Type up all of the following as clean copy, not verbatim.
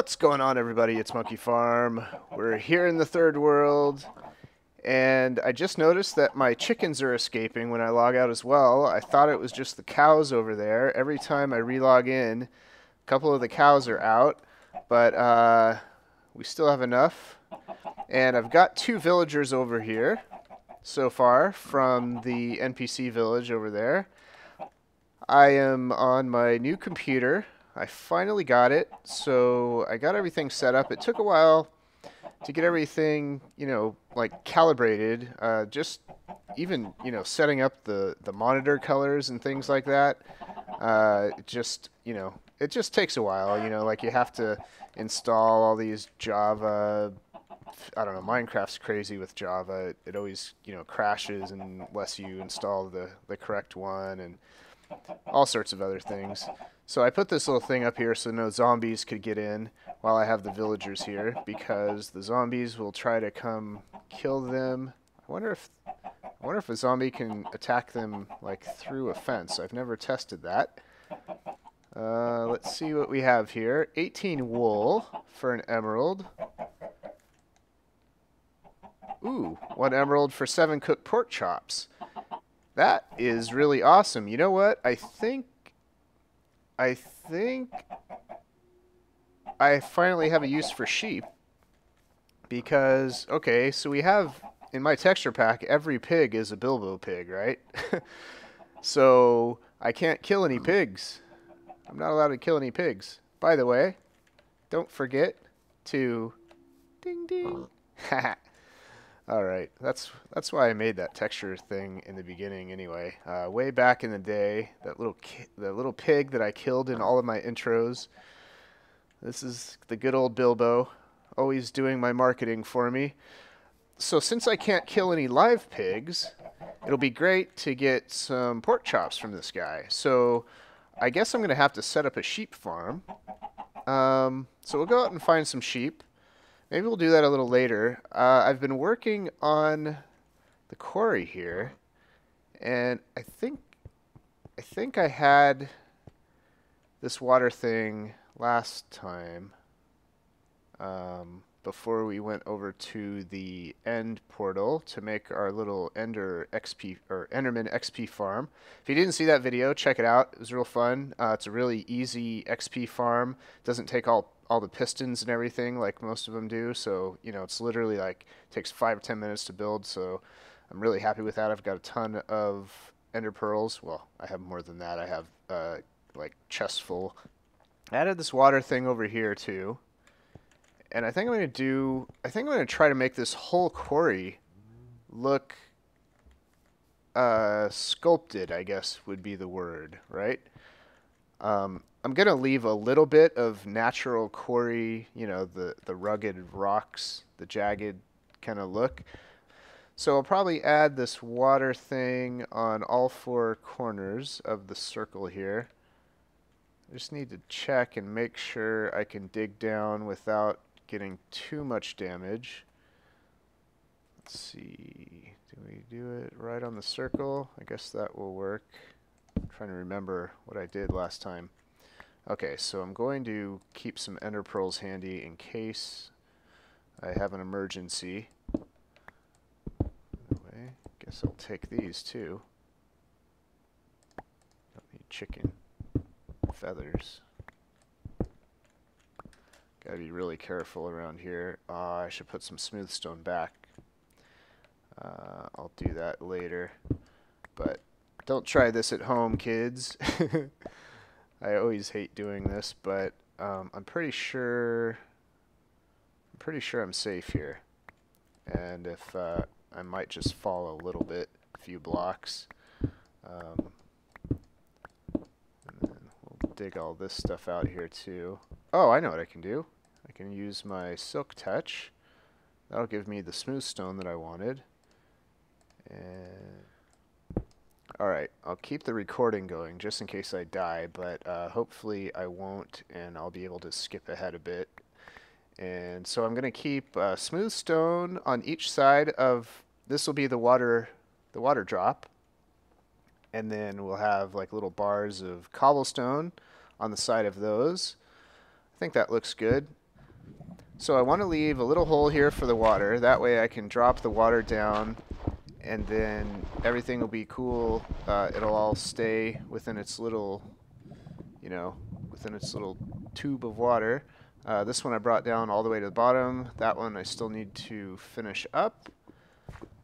What's going on, everybody? It's Monkey Farm. We're here in the third world, and I just noticed that my chickens are escaping when I log out as well. I thought it was just the cows over there. Every time I relog in, a couple of the cows are out, but we still have enough. And I've got two villagers over here so far from the NPC village over there. I am on my new computer. I finally got it, so I got everything set up. It took a while to get everything, like calibrated. Just even, setting up the monitor colors and things like that. It just takes a while. Like you have to install all these Java. I don't know. Minecraft's crazy with Java. It always, crashes unless you install the correct one and all sorts of other things. So I put this little thing up here so no zombies could get in while I have the villagers here, because the zombies will try to come kill them. I wonder if a zombie can attack them like through a fence. I've never tested that. Let's see what we have here. 18 wool for an emerald. Ooh, 1 emerald for 7 cooked pork chops. That is really awesome. You know what? I think I finally have a use for sheep, because, okay, so we have, in my texture pack, every pig is a Bilbo pig, right? So I can't kill any pigs. I'm not allowed to kill any pigs. By the way, don't forget to ding ding. Alright, that's why I made that texture thing in the beginning anyway. Way back in the day, that little pig that I killed in all of my intros. This is the good old Bilbo, always doing my marketing for me. So since I can't kill any live pigs, it'll be great to get some pork chops from this guy. So I guess I'm going to have to set up a sheep farm. So we'll go out and find some sheep. Maybe we'll do that a little later. I've been working on the quarry here, and I think I had this water thing last time, before we went over to the end portal to make our little Enderman XP farm. If you didn't see that video, check it out. It was real fun. It's a really easy XP farm. It doesn't take all the pistons and everything like most of them do, so it's literally like takes 5 or 10 minutes to build. So I'm really happy with that. I've got a ton of ender pearls. Well, I have more than that. I have like chests full. I added this water thing over here too, and I think I'm going to try to make this whole quarry look sculpted, I guess would be the word, right? I'm going to leave a little bit of natural quarry, the rugged rocks, the jagged kind of look. So I'll probably add this water thing on all 4 corners of the circle here. I just need to check and make sure I can dig down without getting too much damage. Let's see. Do we do it right on the circle? I guess that will work. I'm trying to remember what I did last time. Okay, so I'm going to keep some ender pearls handy in case I have an emergency. Anyway, guess I'll take these too. Don't need chicken feathers. Gotta be really careful around here. I should put some smooth stone back. I'll do that later. But don't try this at home, kids. I always hate doing this, but I'm pretty sure I'm safe here. And if I might just fall a little bit, a few blocks. And then we'll dig all this stuff out here too. Oh, I know what I can do. I can use my silk touch. That'll give me the smooth stone that I wanted. And alright, I'll keep the recording going just in case I die, but hopefully I won't, and I'll be able to skip ahead a bit. And so I'm going to keep smooth stone on each side of, this will be the water drop, and then we'll have like little bars of cobblestone on the side of those. I think that looks good. So I want to leave a little hole here for the water. That way I can drop the water down and then everything will be cool. It'll all stay within its little, you know, within its little tube of water. This one I brought down all the way to the bottom. That one I still need to finish up.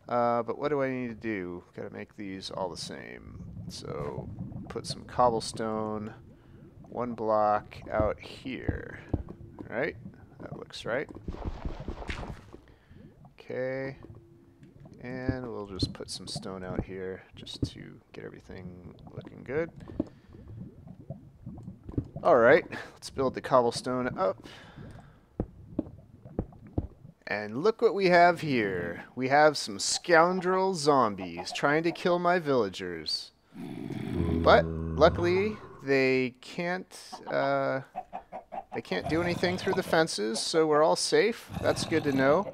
But what do I need to do? Gotta make these all the same. So put some cobblestone, one block out here. Right? That looks right. Okay. And we'll just put some stone out here just to get everything looking good. Alright, let's build the cobblestone up. And look what we have here. We have some scoundrel zombies trying to kill my villagers. But luckily they can't do anything through the fences, so we're all safe. That's good to know.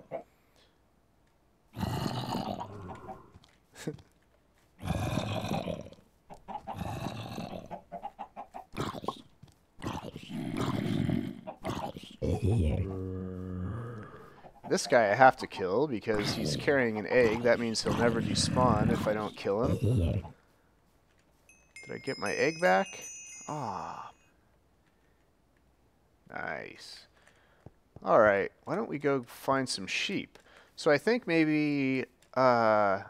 This guy I have to kill because he's carrying an egg. That means he'll never despawn if I don't kill him. Did I get my egg back? Ah. Nice. Alright, why don't we go find some sheep? So I think maybe I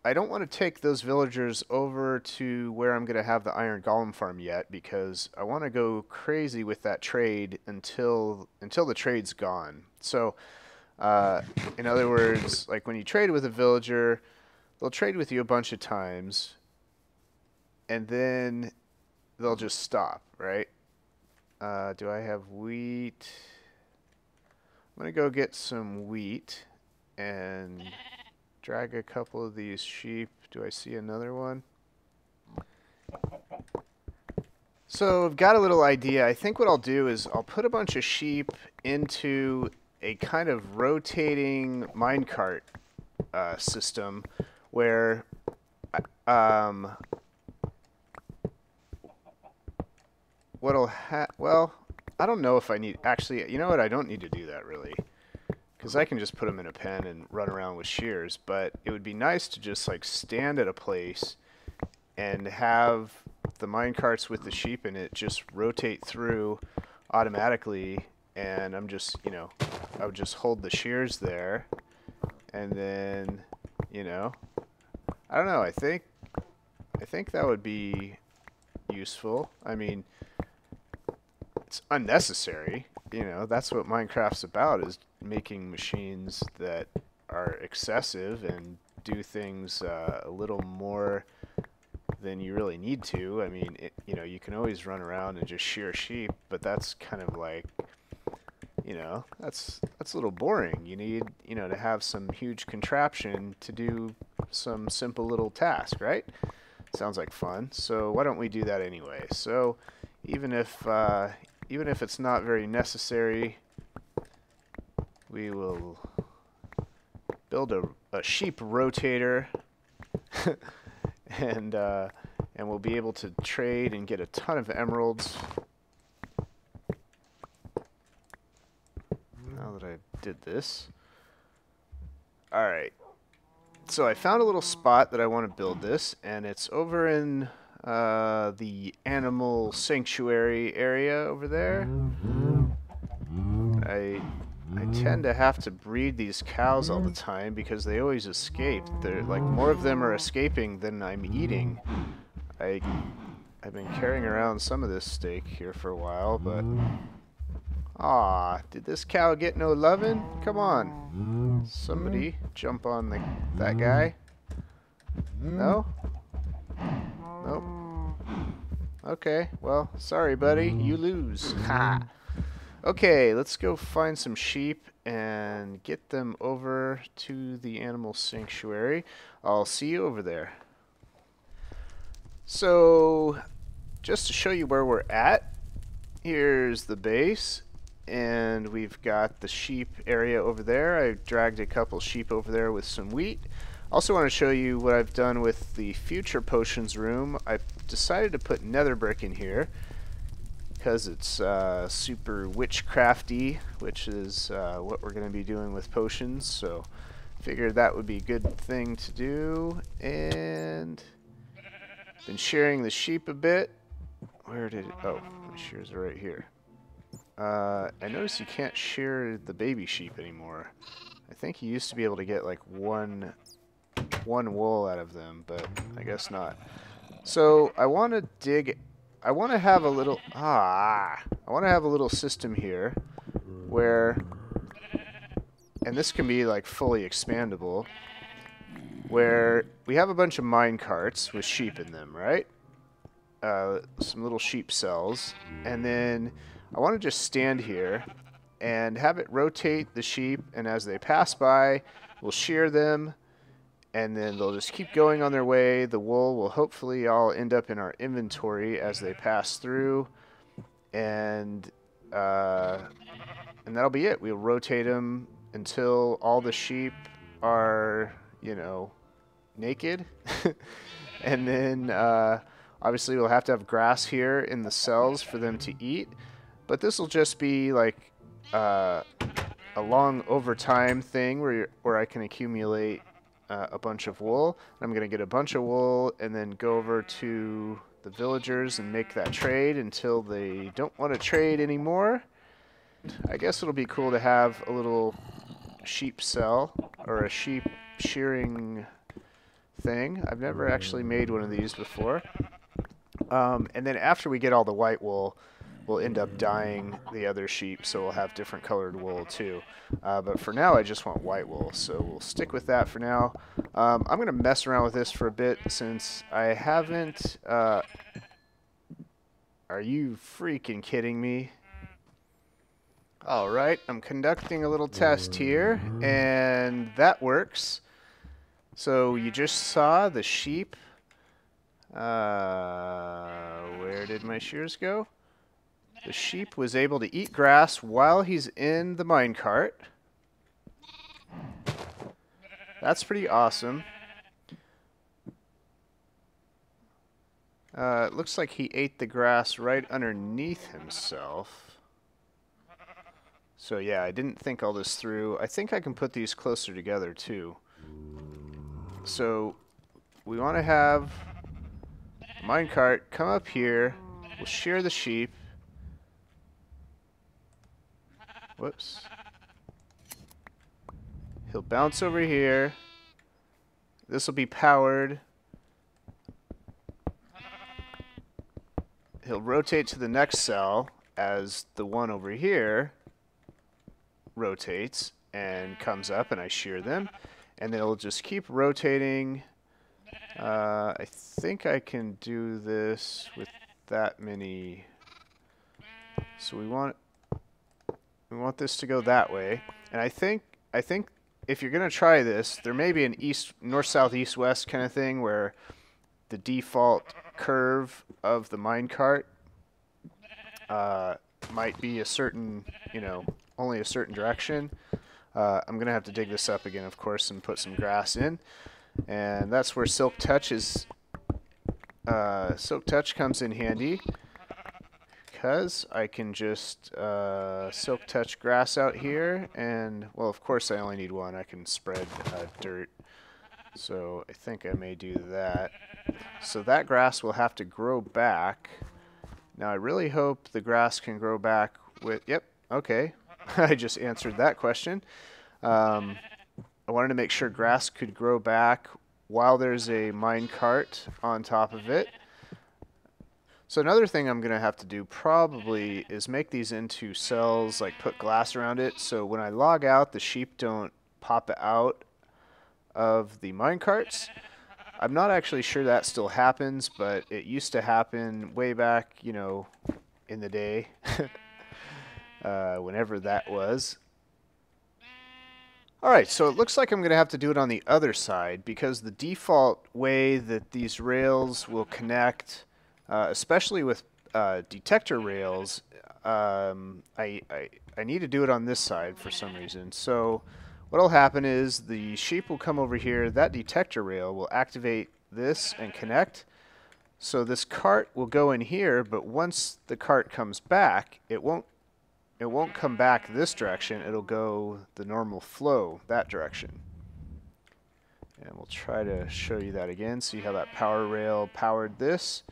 don't want to take those villagers over to where I'm going to have the iron golem farm yet because I want to go crazy with that trade until the trade's gone. So in other words, like when you trade with a villager, they'll trade with you a bunch of times and then they'll just stop, right? Do I have wheat? I'm going to go get some wheat and drag a couple of these sheep. Do I see another one? So I've got a little idea. I think what I'll do is I'll put a bunch of sheep into a kind of rotating minecart system where well, I don't know if I need, actually, you know what, I don't need to do that really, because I can just put them in a pen and run around with shears, but it would be nice to just like stand at a place and have the minecarts with the sheep in it just rotate through automatically, and I'm just, you know, I would just hold the shears there, and then, you know, I don't know, I think that would be useful. I mean, it's unnecessary, you know, that's what Minecraft's about, is making machines that are excessive and do things a little more than you really need to. I mean, you know, you can always run around and just shear sheep, but that's kind of like, you know, that's a little boring. You need, you know, to have some huge contraption to do some simple little task, right? Sounds like fun. So why don't we do that anyway? So even if it's not very necessary, we will build a sheep rotator and we'll be able to trade and get a ton of emeralds. Now that I did this. Alright. So I found a little spot that I want to build this, and it's over in the animal sanctuary area over there. I tend to have to breed these cows all the time because they always escape. They're like, more of them are escaping than I'm eating. I've been carrying around some of this steak here for a while, but did this cow get no lovin'? Come on, somebody jump on that guy. No? Nope. Okay, well, sorry buddy, you lose. Ha! Okay, let's go find some sheep and get them over to the animal sanctuary. I'll see you over there. So, just to show you where we're at, here's the base, and we've got the sheep area over there. I dragged a couple sheep over there with some wheat. Also want to show you what I've done with the future potions room. I've decided to put nether brick in here, because it's super witchcrafty, which is what we're going to be doing with potions. So figured that would be a good thing to do. And been shearing the sheep a bit. Where did it? Oh, the shears are right here. I noticed you can't shear the baby sheep anymore. I think you used to be able to get like one wool out of them, but I guess not. So I want to dig. I want to have a little. I want to have a little system here, where, and this can be like fully expandable, where we have a bunch of mine carts with sheep in them, right? Some little sheep cells, and then I want to just stand here and have it rotate the sheep, and as they pass by, we'll shear them, and then they'll just keep going on their way. The wool will hopefully all end up in our inventory as they pass through, and that'll be it. We'll rotate them until all the sheep are, you know, naked, and then obviously we'll have to have grass here in the cells for them to eat, but this will just be like a long overtime thing where I can accumulate a bunch of wool. I'm going to get a bunch of wool and then go over to the villagers and make that trade until they don't want to trade anymore. I guess it'll be cool to have a little sheep cell or a sheep shearing thing. I've never actually made one of these before. And then after we get all the white wool, we'll end up dyeing the other sheep, so we'll have different colored wool too. But for now, I just want white wool, so we'll stick with that for now. I'm going to mess around with this for a bit since I haven't... are you freaking kidding me? Alright, I'm conducting a little test here, and that works. So you just saw the sheep. Where did my shears go? The sheep was able to eat grass while he's in the minecart. That's pretty awesome. It looks like he ate the grass right underneath himself. So yeah, I didn't think all this through. I think I can put these closer together too. So we want to have minecart come up here. We'll shear the sheep. Whoops. He'll bounce over here. This will be powered. He'll rotate to the next cell as the one over here rotates and comes up, and I shear them. And then it'll just keep rotating. I think I can do this with that many. So we want this to go that way. And I think if you're gonna try this, there may be an north, south, east, west kind of thing where the default curve of the minecart might be a certain, only a certain direction. I'm gonna have to dig this up again, of course, and put some grass in, and that's where Silk Touch comes in handy, because I can just Silk Touch grass out here, and well, of course I only need one. I can spread dirt, so I think I may do that. So that grass will have to grow back. Now I really hope the grass can grow back with, yep, okay. I just answered that question. I wanted to make sure grass could grow back while there's a minecart on top of it. So another thing I'm going to have to do probably is make these into cells, like put glass around it, so when I log out, the sheep don't pop out of the minecarts. I'm not actually sure that still happens, but it used to happen way back, in the day. Whenever that was. Alright, so it looks like I'm going to have to do it on the other side, because the default way that these rails will connect, especially with detector rails, I need to do it on this side for some reason. So what will happen is the sheep will come over here, that detector rail will activate this and connect, So this cart will go in here, but once the cart comes back, it won't come back this direction. It'll go the normal flow that direction. And we'll try to show you that again. See how that power rail powered this.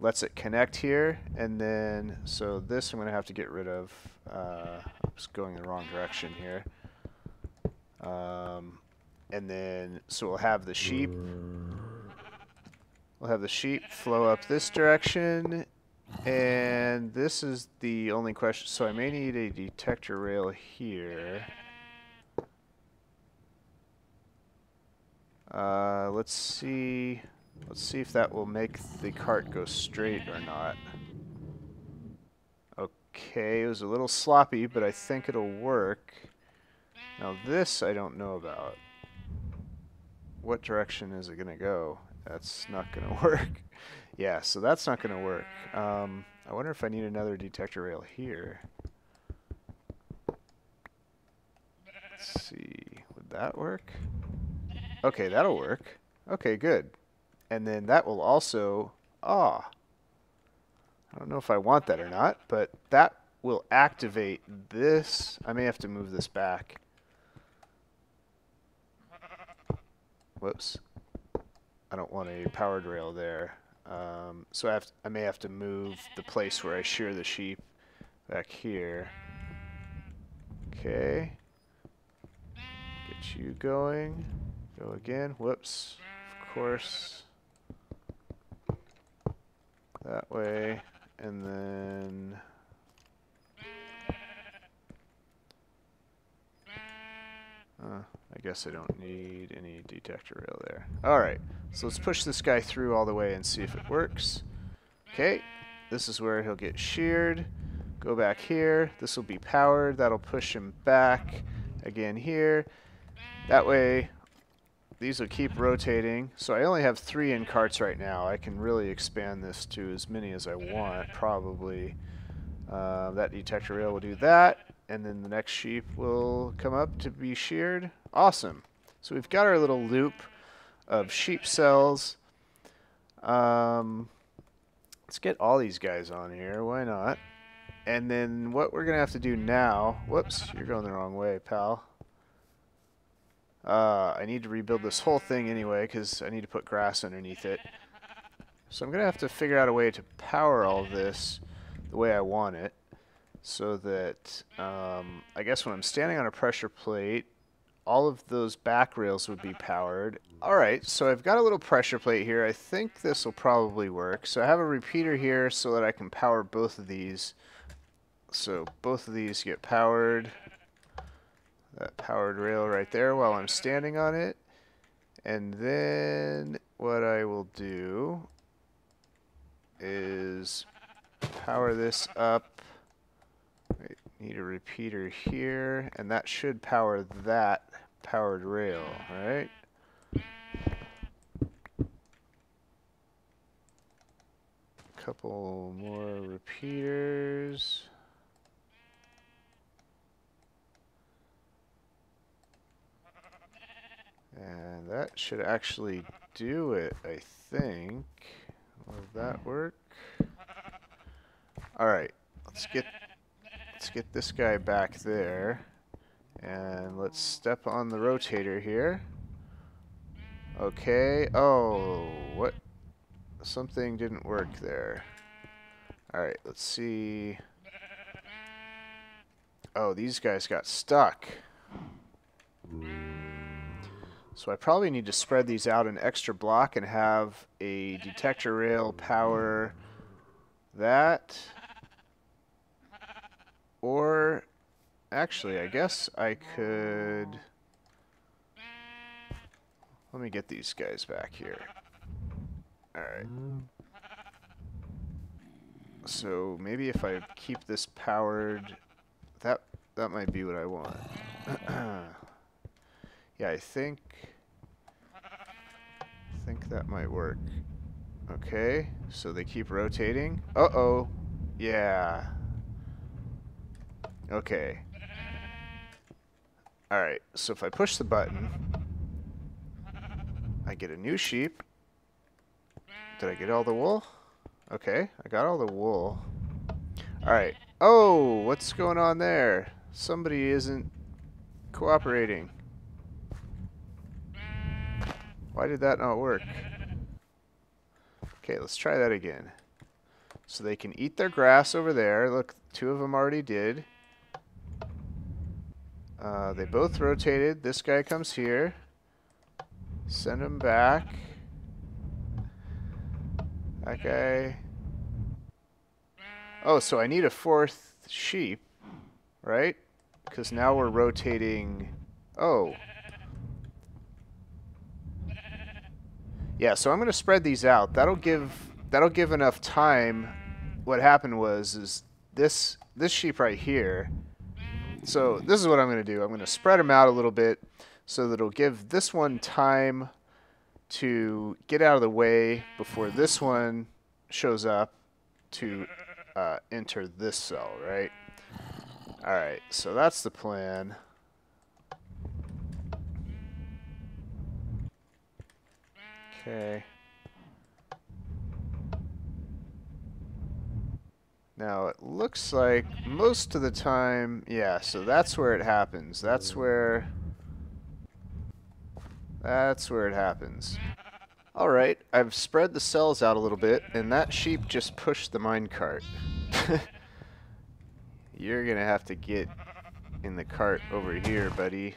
Lets it connect here, and then so this I'm going to have to get rid of. It's going in the wrong direction here. And then so we'll have the sheep. We'll have the sheep flow up this direction, and this is the only question. So I may need a detector rail here. Let's see if that will make the cart go straight or not. Okay, it was a little sloppy, but I think it'll work. Now this I don't know about. What direction is it gonna go? That's not gonna work. Yeah, so that's not gonna work. I wonder if I need another detector rail here. Let's see, would that work? Okay, that'll work. Okay, good. And then that will also, I don't know if I want that or not, but that will activate this. I may have to move this back. Whoops. I don't want a powered rail there. So I may have to move the place where I shear the sheep back here. Okay. Get you going. Go again. Whoops. Of course. That way. And then... I guess I don't need any detector rail there. Alright, so let's push this guy through all the way and see if it works. Okay, this is where he'll get sheared. Go back here. This will be powered. That'll push him back again here. That way, these will keep rotating. So I only have 3 in carts right now. I can really expand this to as many as I want, probably. That detector rail will do that. And then the next sheep will come up to be sheared. Awesome. So we've got our little loop of sheep cells. Let's get all these guys on here. Why not? And then what we're going to have to do now... Whoops, you're going the wrong way, pal. I need to rebuild this whole thing anyway because I need to put grass underneath it. So I'm going to have to figure out a way to power all this the way I want it. So that, I guess when I'm standing on a pressure plate, all of those back rails would be powered. Alright, so I've got a little pressure plate here. I think this will probably work. So I have a repeater here so that I can power both of these. So both of these get powered. That powered rail right there while I'm standing on it. And then what I will do is power this up. Need a repeater here, and that should power that powered rail, right? Couple more repeaters. And that should actually do it, I think. Will that work? Alright, let's get this guy back there, and let's step on the rotator here. Okay, oh, what? Something didn't work there. Alright, let's see. Oh, these guys got stuck. So I probably need to spread these out an extra block and have a detector rail power that. Or, actually, I guess I could... Let me get these guys back here. Alright. So, maybe if I keep this powered... That might be what I want. Yeah, I think that might work. Okay, so they keep rotating. Uh-oh. Yeah. Okay. Alright, so if I push the button, I get a new sheep. Did I get all the wool? Okay, I got all the wool. Alright. Oh, what's going on there? Somebody isn't cooperating. Why did that not work? Okay, let's try that again. So they can eat their grass over there. Look, 2 of them already did. They both rotated. This guy comes here. Send him back. That guy. Oh, so I need a 4th sheep, right? Because now we're rotating. Oh. Yeah, so I'm going to spread these out. That'll give enough time. What happened was this sheep right here. So this is what I'm going to do. I'm going to spread them out a little bit so that it'll give this one time to get out of the way before this one shows up to enter this cell, right? Alright, so that's the plan. Okay. Now it looks like most of the time, yeah, so that's where it happens. That's where it happens. Alright, I've spread the cells out a little bit, and that sheep just pushed the minecart. You're gonna have to get in the cart over here, buddy.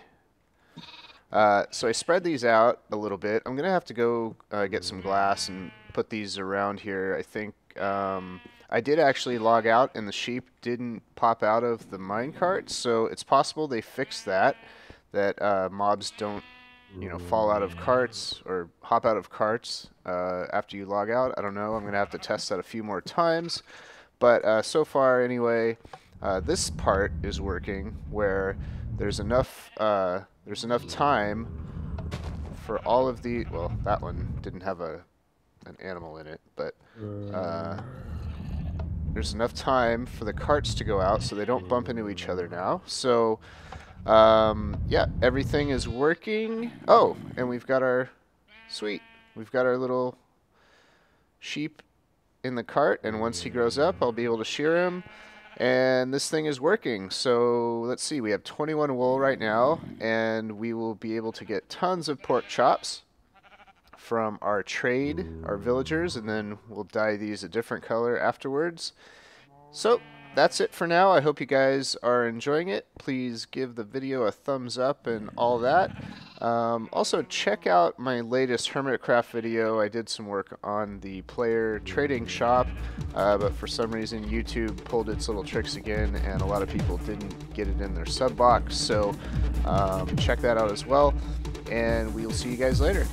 So I spread these out a little bit. I'm gonna have to go get some glass and put these around here. I think I did actually log out and the sheep didn't pop out of the minecart, so it's possible they fixed that mobs don't, you know, fall out of carts or hop out of carts after you log out. I don't know. I'm gonna have to test that a few more times, but so far anyway, this part is working where there's enough time for all of the, well, that one didn't have an animal in it, but there's enough time for the carts to go out so they don't bump into each other now. So yeah, everything is working. Oh, and we've got our little sheep in the cart, and once he grows up I'll be able to shear him. And this thing is working. So let's see, we have 21 wool right now, and we will be able to get tons of pork chops from our trade, our villagers, and then we'll dye these a different color afterwards. So that's it for now. I hope you guys are enjoying it. Please give the video a thumbs up and all that. Also, check out my latest Hermitcraft video. I did some work on the player trading shop, but for some reason YouTube pulled its little tricks again, and a lot of people didn't get it in their sub box. So check that out as well, and we'll see you guys later.